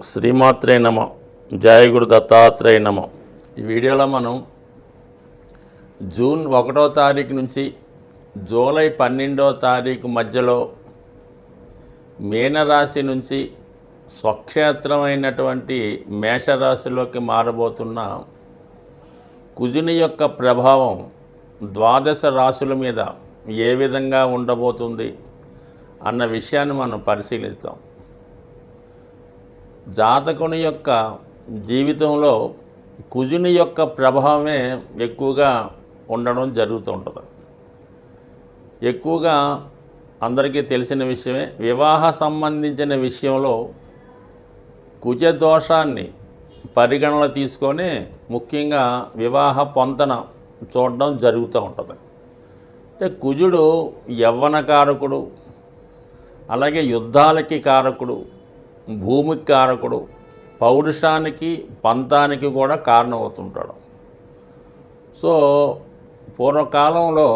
శ్రీమాత్రే నమ. జయ గురు దత్తాత్రేయ నమ. ఈ వీడియోలో మనం జూన్ 1వ తారీఖు నుంచి జూలై 12వ తారీఖు మధ్యలో మీనరాశి నుంచి స్వక్షేత్రమైనటువంటి మేషరాశిలోకి మారబోతున్న కుజుని యొక్క ప్రభావం ద్వాదశ రాశుల మీద ఏ విధంగా ఉండబోతుంది అన్న విషయాన్ని మనం పరిశీలిస్తాం. జాతకుని యొక్క జీవితంలో కుజుని యొక్క ప్రభావమే ఎక్కువగా ఉండడం జరుగుతూ ఉంటుంది. ఎక్కువగా అందరికీ తెలిసిన విషయమే, వివాహ సంబంధించిన విషయంలో కుజ దోషాన్ని పరిగణన తీసుకొని ముఖ్యంగా వివాహ పొంతన చూడడం జరుగుతూ ఉంటుంది. అంటే కుజుడు యవ్వనకారకుడు, అలాగే యుద్ధాలకి కారకుడు, భూమికి కారకుడు, పౌరుషానికి పంతానికి కూడా కారణమవుతుంటాడు. సో పూర్వకాలంలో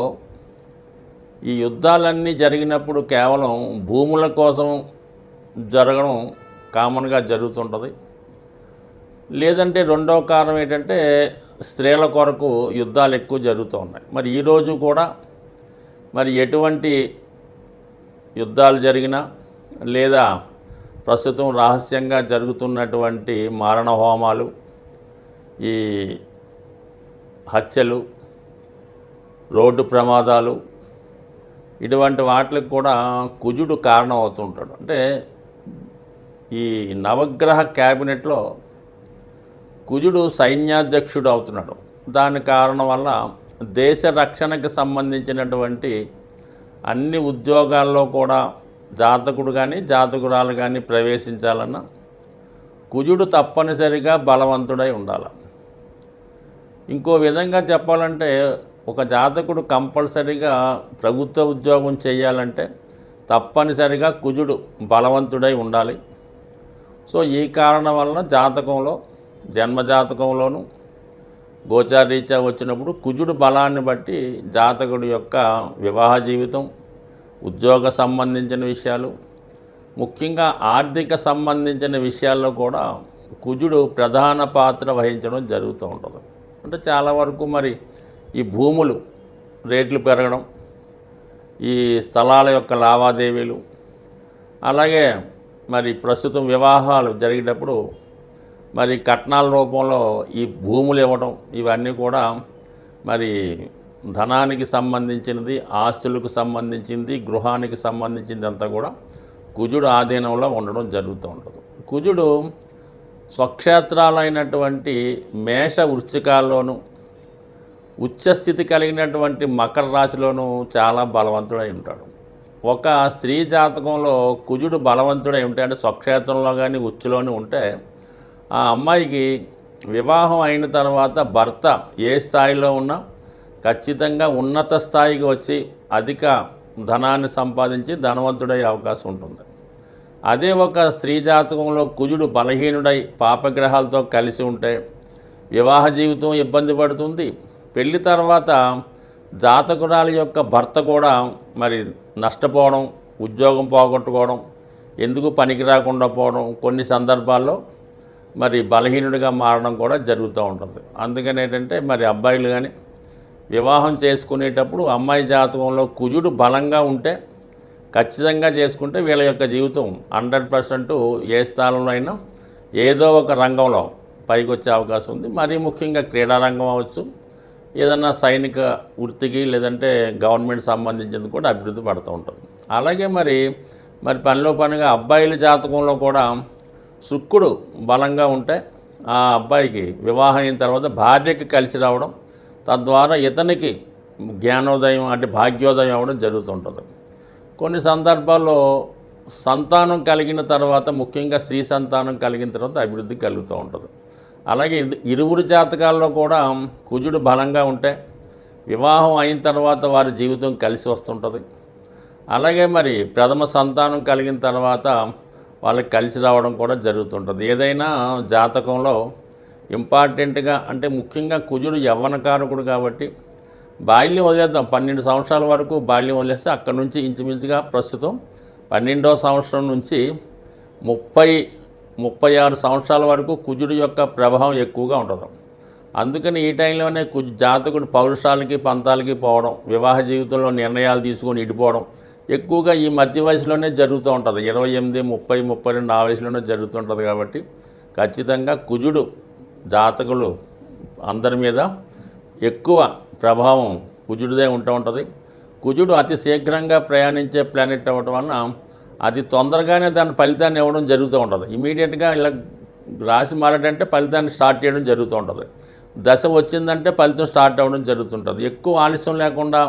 ఈ యుద్ధాలన్నీ జరిగినప్పుడు కేవలం భూముల కోసం జరగడం కామన్గా జరుగుతుంటుంది. లేదంటే రెండవ కారణం ఏంటంటే స్త్రీల కొరకు యుద్ధాలు ఎక్కువ జరుగుతూ ఉన్నాయి. మరి ఈరోజు కూడా మరి ఎటువంటి యుద్ధాలు జరిగినా లేదా ప్రస్తుతం రహస్యంగా జరుగుతున్నటువంటి మారణ హోమాలు, ఈ హత్యలు, రోడ్డు ప్రమాదాలు, ఇటువంటి వాటికి కూడా కుజుడు కారణం అవుతుంటాడు. అంటే ఈ నవగ్రహ క్యాబినెట్లో కుజుడు సైన్యాధ్యక్షుడు అవుతున్నాడు. దాని కారణం వల్ల దేశ రక్షణకు సంబంధించినటువంటి అన్ని ఉద్యోగాల్లో కూడా జాతకుడు కానీ జాతకురాలు కానీ ప్రవేశించాలన్నా కుజుడు తప్పనిసరిగా బలవంతుడై ఉండాలి. ఇంకో విధంగా చెప్పాలంటే ఒక జాతకుడు కంపల్సరిగా ప్రభుత్వ ఉద్యోగం చేయాలంటే తప్పనిసరిగా కుజుడు బలవంతుడై ఉండాలి. సో ఈ కారణం వలన జాతకంలో, జన్మజాతకంలోనూ గోచారీత్యా వచ్చినప్పుడు కుజుడు బలాన్ని బట్టి జాతకుడి యొక్క వివాహ జీవితం, ఉద్యోగ సంబంధించిన విషయాలు, ముఖ్యంగా ఆర్థిక సంబంధించిన విషయాల్లో కూడా కుజుడు ప్రధాన పాత్ర వహించడం జరుగుతూ ఉంటుంది. అంటే చాలా వరకు మరి ఈ భూములు రేట్లు పెరగడం, ఈ స్థలాల యొక్క లావాదేవీలు, అలాగే మరి ప్రస్తుతం వివాహాలు జరిగేటప్పుడు మరి కట్నాల రూపంలో ఈ భూములు ఇవ్వడం, ఇవన్నీ కూడా మరి ధనానికి సంబంధించినది, ఆస్తులకు సంబంధించింది, గృహానికి సంబంధించింది అంతా కూడా కుజుడు ఆధీనంలో ఉండడం జరుగుతూ ఉంటుంది. కుజుడు స్వక్షేత్రాలైనటువంటి మేష వృశ్చికాల్లోనూ, ఉచ్చస్థితి కలిగినటువంటి మకర రాశిలోనూ చాలా బలవంతుడై ఉంటాడు. ఒక స్త్రీ జాతకంలో కుజుడు బలవంతుడై ఉంటే, అంటే స్వక్షేత్రంలో కానీ ఉచ్చులోని ఉంటే, ఆ అమ్మాయికి వివాహం అయిన తర్వాత భర్త ఏ స్థాయిలో ఉన్నా ఖచ్చితంగా ఉన్నత స్థాయికి వచ్చి అధిక ధనాన్ని సంపాదించి ధనవంతుడయ్యే అవకాశం ఉంటుంది. అదే ఒక స్త్రీ జాతకంలో కుజుడు బలహీనుడై పాపగ్రహాలతో కలిసి ఉంటే వివాహ జీవితం ఇబ్బంది పడుతుంది. పెళ్లి తర్వాత జాతకురాలి యొక్క భర్త కూడా మరి నష్టపోవడం, ఉద్యోగం పోగొట్టుకోవడం, ఎందుకు పనికి రాకుండా పోవడం, కొన్ని సందర్భాల్లో మరి బలహీనుడిగా మారడం కూడా జరుగుతూ ఉంటుంది. అందుకని ఏంటంటే మరి అబ్బాయిలు కానీ వివాహం చేసుకునేటప్పుడు అమ్మాయి జాతకంలో కుజుడు బలంగా ఉంటే ఖచ్చితంగా చేసుకుంటే వీళ్ళ యొక్క జీవితం 100% ఏ స్థానంలో అయినా ఏదో ఒక రంగంలో పైకి వచ్చే అవకాశం ఉంది. మరీ ముఖ్యంగా క్రీడారంగం అవ్వచ్చు, ఏదన్నా సైనిక వృత్తికి లేదంటే గవర్నమెంట్ సంబంధించింది కూడా అభివృద్ధి పడుతూ ఉంటుంది. అలాగే మరి పనిలో పనిగా అబ్బాయిల జాతకంలో కూడా శుక్రుడు బలంగా ఉంటే ఆ అబ్బాయికి వివాహం అయిన తర్వాత భార్యకి కలిసి రావడం, తద్వారా ఇతనికి జ్ఞానోదయం అంటే భాగ్యోదయం అవ్వడం జరుగుతుంటుంది. కొన్ని సందర్భాల్లో సంతానం కలిగిన తర్వాత, ముఖ్యంగా స్త్రీ సంతానం కలిగిన తర్వాత అభివృద్ధి కలుగుతూ ఉంటుంది. అలాగే ఇరువురు జాతకాల్లో కూడా కుజుడు బలంగా ఉంటే వివాహం అయిన తర్వాత వారి జీవితం కలిసి వస్తుంటుంది. అలాగే మరి ప్రథమ సంతానం కలిగిన తర్వాత వాళ్ళకి కలిసి రావడం కూడా జరుగుతుంటుంది. ఏదైనా జాతకంలో ఇంపార్టెంట్గా అంటే ముఖ్యంగా కుజుడు యవ్వనకారకుడు కాబట్టి బాల్యం వదిలేద్దాం, 12 సంవత్సరాల వరకు బాల్యం వదిలేస్తే అక్కడి నుంచి ఇంచుమించుగా ప్రస్తుతం 12వ సంవత్సరం నుంచి 30 36 సంవత్సరాల వరకు కుజుడు యొక్క ప్రభావం ఎక్కువగా ఉంటుంది. అందుకని ఈ టైంలోనే జాతకుడు పౌరుషాలకి పంతాలకి పోవడం, వివాహ జీవితంలో నిర్ణయాలు తీసుకొని ఇడిపోవడం ఎక్కువగా ఈ మధ్య వయసులోనే జరుగుతూ ఉంటుంది. 28, 30, 32 ఆ వయసులోనే జరుగుతుంటుంది. కాబట్టి ఖచ్చితంగా కుజుడు జాతకులు అందరి మీద ఎక్కువ ప్రభావం కుజుడిదే ఉంటూ ఉంటుంది. కుజుడు అతి శీఘ్రంగా ప్రయాణించే ప్లానెట్ అవ్వడం వలన అది తొందరగానే దాని ఫలితాన్ని ఇవ్వడం జరుగుతూ ఉంటుంది. ఇమీడియట్గా ఇలా రాశి మారడంటే ఫలితాన్ని స్టార్ట్ చేయడం జరుగుతూ ఉంటుంది. దశ వచ్చిందంటే ఫలితం స్టార్ట్ అవ్వడం జరుగుతుంటుంది. ఎక్కువ ఆలస్యం లేకుండా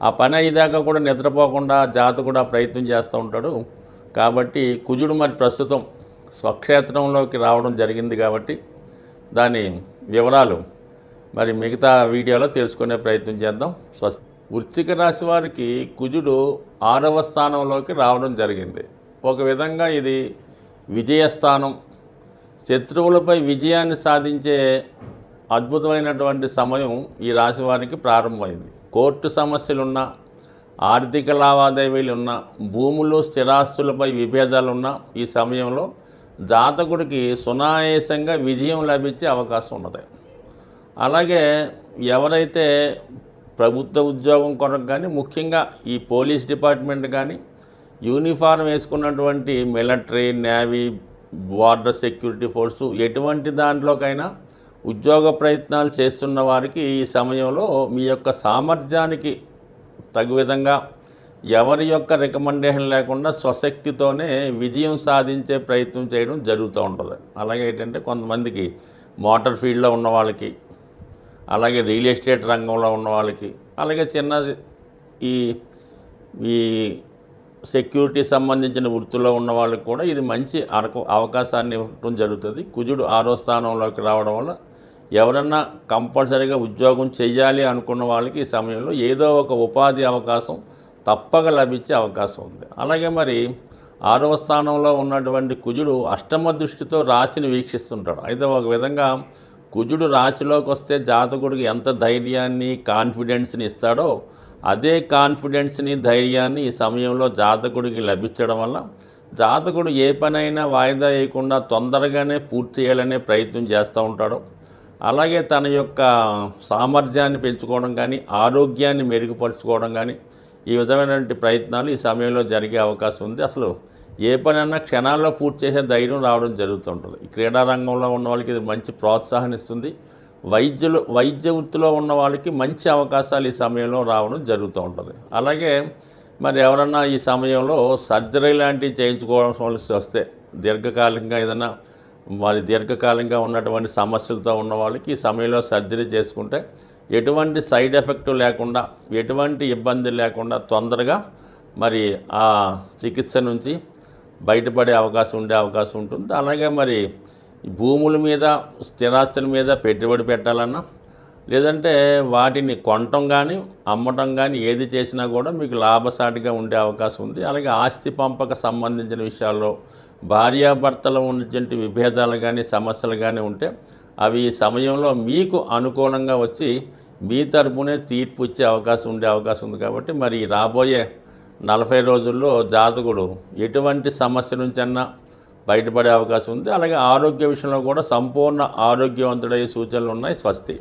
ఆ పని అయ్యేదాకా కూడా నిద్రపోకుండా జాతకుడు ఆ ప్రయత్నం చేస్తూ ఉంటాడు. కాబట్టి కుజుడు మరి ప్రస్తుతం స్వక్షేత్రంలోకి రావడం జరిగింది. కాబట్టి దాని వివరాలు మరి మిగతా వీడియోలో తెలుసుకునే ప్రయత్నం చేద్దాం. వృశ్చిక రాశి వారికి కుజుడు 6వ స్థానంలోకి రావడం జరిగింది. ఒక విధంగా ఇది విజయస్థానం, శత్రువులపై విజయాన్ని సాధించే అద్భుతమైనటువంటి సమయం ఈ రాశి వారికి ప్రారంభమైంది. కోర్టు సమస్యలున్నా, ఆర్థిక లావాదేవీలున్నా, భూములు స్థిరాస్తులపై విభేదాలున్నా ఈ సమయంలో జాతకుడికి సునాయాసంగా విజయం లభించే అవకాశం ఉన్నది. అలాగే ఎవరైతే ప్రభుత్వ ఉద్యోగం కొరకు కానీ, ముఖ్యంగా ఈ పోలీస్ డిపార్ట్మెంట్ కానీ, యూనిఫారం వేసుకున్నటువంటి military, navy, border security force ఎటువంటి దాంట్లోకైనా ఉద్యోగ ప్రయత్నాలు చేస్తున్న వారికి ఈ సమయంలో మీ యొక్క సామర్థ్యానికి తగు విధంగా ఎవరి యొక్క రికమెండేషన్ లేకుండా స్వశక్తితోనే విజయం సాధించే ప్రయత్నం చేయడం జరుగుతూ ఉంటుంది. అలాగే ఏంటంటే కొంతమందికి మోటార్ ఫీల్డ్లో ఉన్న వాళ్ళకి, అలాగే రియల్ ఎస్టేట్ రంగంలో ఉన్న వాళ్ళకి, అలాగే చిన్న ఈ సెక్యూరిటీ సంబంధించిన వృత్తిలో ఉన్న వాళ్ళకి కూడా ఇది మంచి అవకాశాన్ని ఇవ్వడం జరుగుతుంది. కుజుడు 6వ స్థానంలోకి రావడం వల్ల ఎవరన్నా కంపల్సరీగా ఉద్యోగం చేయాలి అనుకున్న వాళ్ళకి ఈ సమయంలో ఏదో ఒక ఉపాధి అవకాశం తప్పక లభించే అవకాశం ఉంది. అలాగే మరి 6వ స్థానంలో ఉన్నటువంటి కుజుడు అష్టమ దృష్టితో రాశిని వీక్షిస్తుంటాడు. అయితే ఒక విధంగా కుజుడు రాశిలోకి వస్తే జాతకుడికి ఎంత ధైర్యాన్ని, కాన్ఫిడెన్స్ని ఇస్తాడో అదే కాన్ఫిడెన్స్ని, ధైర్యాన్ని ఈ సమయంలో జాతకుడికి లభించడం వల్ల జాతకుడు ఏ పనైనా వాయిదా వేయకుండా తొందరగానే పూర్తి చేయాలనే ప్రయత్నం చేస్తూ ఉంటాడు. అలాగే తన యొక్క సామర్థ్యాన్ని పెంచుకోవడం కానీ, ఆరోగ్యాన్ని మెరుగుపరుచుకోవడం కానీ ఈ విధమైనటువంటి ప్రయత్నాలు ఈ సమయంలో జరిగే అవకాశం ఉంది. అసలు ఏ పనైనా క్షణాల్లో పూర్తి చేసే ధైర్యం రావడం జరుగుతుంటుంది. ఈ క్రీడా రంగంలో ఉన్న వాళ్ళకి ఇది మంచి ప్రోత్సాహాన్ని ఇస్తుంది. వైద్య వృత్తిలో ఉన్న వాళ్ళకి మంచి అవకాశాలు ఈ సమయంలో రావడం జరుగుతూ ఉంటుంది. అలాగే మరి ఎవరన్నా ఈ సమయంలో సర్జరీ లాంటివి చేయించుకోవాల్సి వస్తే, దీర్ఘకాలికంగా ఏదైనా దీర్ఘకాలికంగా ఉన్నటువంటి సమస్యలతో ఉన్న వాళ్ళకి ఈ సమయంలో సర్జరీ చేసుకుంటే ఎటువంటి సైడ్ ఎఫెక్ట్ లేకుండా, ఎటువంటి ఇబ్బంది లేకుండా తొందరగా మరి ఆ చికిత్స నుంచి బయటపడే అవకాశం ఉంటుంది. అలాగే మరి భూముల మీద, స్థిరాస్తుల మీద పెట్టుబడి పెట్టాలన్నా, లేదంటే వాటిని కొనటం కానీ, అమ్మటం కానీ ఏది చేసినా కూడా మీకు లాభసాటిగా ఉండే అవకాశం ఉంది. అలాగే ఆస్తి పంపక సంబంధించిన విషయాల్లో భార్యాభర్తలు ఉన్నటువంటి విభేదాలు కానీ, సమస్యలు కానీ ఉంటే అవి ఈ సమయంలో మీకు అనుకూలంగా వచ్చి మీ తరపునే తీర్పు ఇచ్చే అవకాశం ఉంది. కాబట్టి మరి రాబోయే 40 రోజుల్లో జాతకుడు ఎటువంటి సమస్య నుంచన్నా బయటపడే అవకాశం ఉంది. అలాగే ఆరోగ్య విషయంలో కూడా సంపూర్ణ ఆరోగ్యవంతుడయ్యే సూచనలు ఉన్నాయి. స్వస్తి.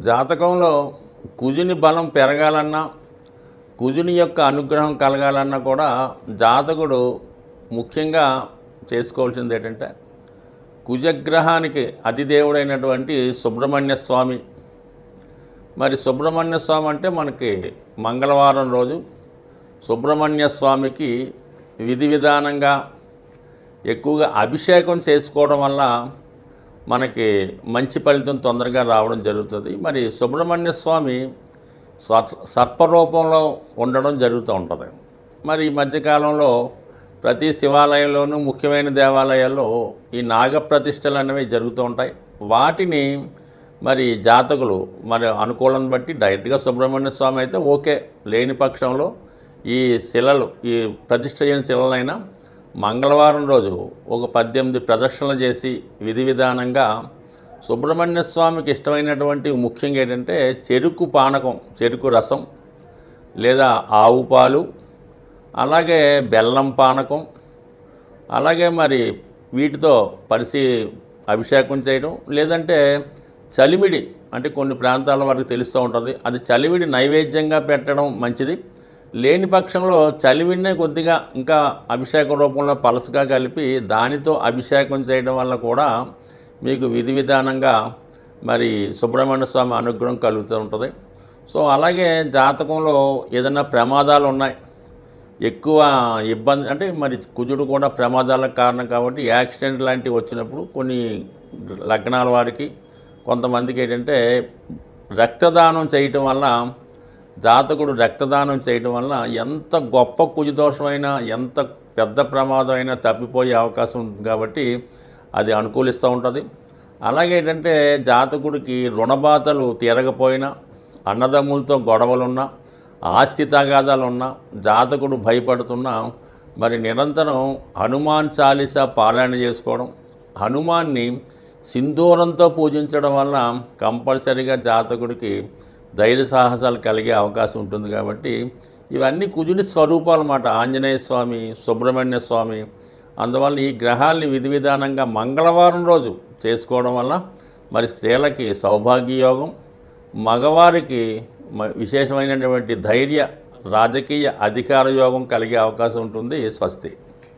జాతకంలో కుజుని బలం పెరగాలన్నా, కుజుని యొక్క అనుగ్రహం కలగాలన్నా కూడా జాతకుడు ముఖ్యంగా చేసుకోవాల్సింది ఏంటంటే కుజగ్రహానికి అధిదేవుడైనటువంటి సుబ్రహ్మణ్య స్వామి. మరి సుబ్రహ్మణ్య స్వామి అంటే మనకి మంగళవారం రోజు సుబ్రహ్మణ్య స్వామికి విధి విధానంగా ఎక్కువగా అభిషేకం చేసుకోవడం వల్ల మనకి మంచి ఫలితం తొందరగా రావడం జరుగుతుంది. మరి సుబ్రహ్మణ్య స్వామి సర్పరూపంలో ఉండడం జరుగుతూ ఉంటుంది. మరి ఈ మధ్యకాలంలో ప్రతి శివాలయంలోనూ, ముఖ్యమైన దేవాలయాల్లో ఈ నాగప్రతిష్టలు అనేవి జరుగుతూ ఉంటాయి. వాటిని మరి జాతకులు మరి అనుకూలం బట్టి డైరెక్ట్గా సుబ్రహ్మణ్య స్వామి అయితే ఓకే, లేని పక్షంలో ఈ శిలలు, ఈ ప్రతిష్ఠ చేయని శిలలైనా మంగళవారం రోజు ఒక 18 ప్రదక్షిణలు చేసి విధి విధానంగా సుబ్రహ్మణ్య స్వామికి ఇష్టమైనటువంటి ముఖ్యంగా ఏంటంటే చెరుకు పానకం, చెరుకు రసం లేదా ఆవు పాలు, అలాగే బెల్లం పానకం, అలాగే మరి వీటితో అభిషేకం చేయడం, లేదంటే చలిమిడి అంటే కొన్ని ప్రాంతాల వరకు తెలుస్తూ ఉంటుంది, అది చలివిడి నైవేద్యంగా పెట్టడం మంచిది. లేని పక్షంలో చలివిడినే కొద్దిగా ఇంకా అభిషేక రూపంలో పలసగా కలిపి దానితో అభిషేకం చేయడం వల్ల కూడా మీకు విధి విధానంగా మరి సుబ్రహ్మణ్య స్వామి అనుగ్రహం కలుగుతూ ఉంటుంది. సో అలాగే జాతకంలో ఏదైనా ప్రమాదాలు ఉన్నాయి, ఎక్కువ ఇబ్బంది అంటే మరి కుజుడు కూడా ప్రమాదాలకు కారణం కాబట్టి యాక్సిడెంట్ లాంటివి వచ్చినప్పుడు కొన్ని లగ్నాల వారికి కొంతమందికి ఏంటంటే రక్తదానం చేయటం వల్ల, జాతకుడు రక్తదానం చేయటం వల్ల ఎంత గొప్ప కుజదోషమైనా ఎంత పెద్ద ప్రమాదం అయినా తప్పిపోయే అవకాశం ఉంటుంది కాబట్టి అది అనుకూలిస్తూ ఉంటుంది. అలాగే ఏంటంటే జాతకుడికి రుణబాధలు తీరకపోయినా, అన్నదమ్ములతో గొడవలున్నా, ఆస్తి తగాదాలున్నా, జాతకుడు భయపడుతున్నా మరి నిరంతరం హనుమాన్ చాలీసా పారాయణ చేసుకోవడం, హనుమాన్ని సింధూరంతో పూజించడం వల్ల కంపల్సరీగా జాతకుడికి ధైర్య సాహసాలు కలిగే అవకాశం ఉంటుంది. కాబట్టి ఇవన్నీ కుజుని స్వరూపాలు అన్నమాట. ఆంజనేయ స్వామి, సుబ్రహ్మణ్య స్వామి. అందువల్ల ఈ గ్రహాల్ని విధి విధానంగా మంగళవారం రోజు చేసుకోవడం వల్ల మరి స్త్రీలకి సౌభాగ్య యోగం, మగవారికి విశేషమైనటువంటి ధైర్య, రాజకీయ అధికార యోగం కలిగే అవకాశం ఉంటుంది. స్వస్తి.